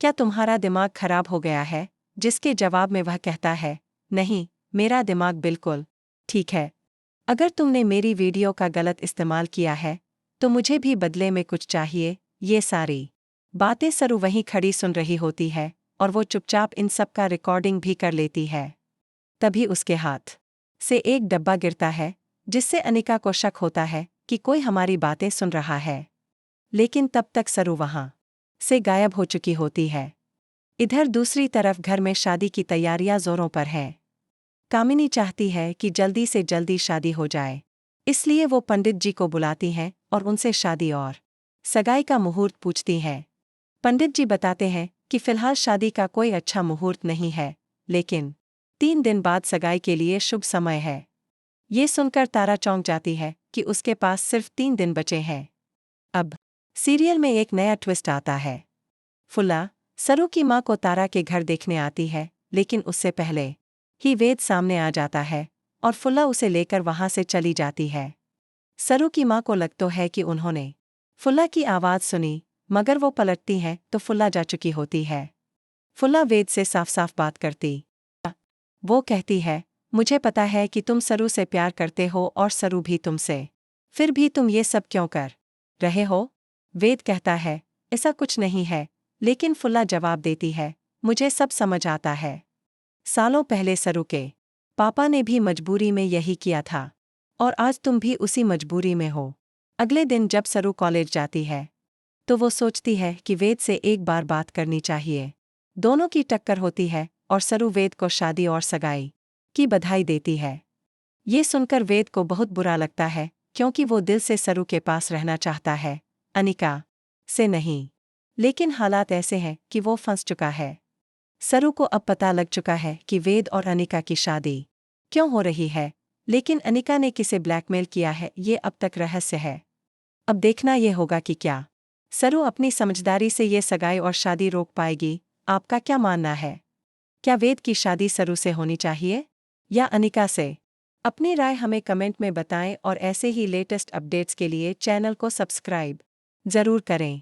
क्या तुम्हारा दिमाग खराब हो गया है? जिसके जवाब में वह कहता है, नहीं, मेरा दिमाग बिल्कुल ठीक है। अगर तुमने मेरी वीडियो का गलत इस्तेमाल किया है तो मुझे भी बदले में कुछ चाहिए। ये सारी बातें सरू वहीं खड़ी सुन रही होती है और वो चुपचाप इन सब का रिकॉर्डिंग भी कर लेती है। तभी उसके हाथ से एक डब्बा गिरता है, जिससे अनिका को शक होता है कि कोई हमारी बातें सुन रहा है। लेकिन तब तक सरू वहां से गायब हो चुकी होती है। इधर दूसरी तरफ घर में शादी की तैयारियां जोरों पर हैं। कामिनी चाहती है कि जल्दी से जल्दी शादी हो जाए, इसलिए वो पंडित जी को बुलाती हैं और उनसे शादी और सगाई का मुहूर्त पूछती हैं। पंडित जी बताते हैं कि फिलहाल शादी का कोई अच्छा मुहूर्त नहीं है, लेकिन 3 दिन बाद सगाई के लिए शुभ समय है। ये सुनकर तारा चौंक जाती है कि उसके पास सिर्फ 3 दिन बचे हैं। अब सीरियल में एक नया ट्विस्ट आता है। फुल्ला सरू की माँ को तारा के घर देखने आती है, लेकिन उससे पहले ही वेद सामने आ जाता है और फुल्ला उसे लेकर वहां से चली जाती है। सरू की माँ को लगता है कि उन्होंने फुल्ला की आवाज़ सुनी, मगर वो पलटती हैं तो फुल्ला जा चुकी होती है। फुल्ला वेद से साफ साफ बात करती। वो कहती है, मुझे पता है कि तुम सरू से प्यार करते हो और सरू भी तुमसे, फिर भी तुम ये सब क्यों कर रहे हो? वेद कहता है, ऐसा कुछ नहीं है, लेकिन फुल्ला जवाब देती है, मुझे सब समझ आता है। सालों पहले सरू के पापा ने भी मजबूरी में यही किया था, और आज तुम भी उसी मजबूरी में हो। अगले दिन जब सरू कॉलेज जाती है तो वो सोचती है कि वेद से एक बार बात करनी चाहिए। दोनों की टक्कर होती है और सरू वेद को शादी और सगाई की बधाई देती है। ये सुनकर वेद को बहुत बुरा लगता है, क्योंकि वो दिल से सरू के पास रहना चाहता है, अनिका से नहीं। लेकिन हालात ऐसे हैं कि वो फंस चुका है। सरू को अब पता लग चुका है कि वेद और अनिका की शादी क्यों हो रही है, लेकिन अनिका ने किसे ब्लैकमेल किया है ये अब तक रहस्य है। अब देखना ये होगा कि क्या सरू अपनी समझदारी से ये सगाई और शादी रोक पाएगी। आपका क्या मानना है? क्या वेद की शादी सरू से होनी चाहिए या अनिका से? अपनी राय हमें कमेंट में बताएं और ऐसे ही लेटेस्ट अपडेट्स के लिए चैनल को सब्सक्राइब जरूर करें।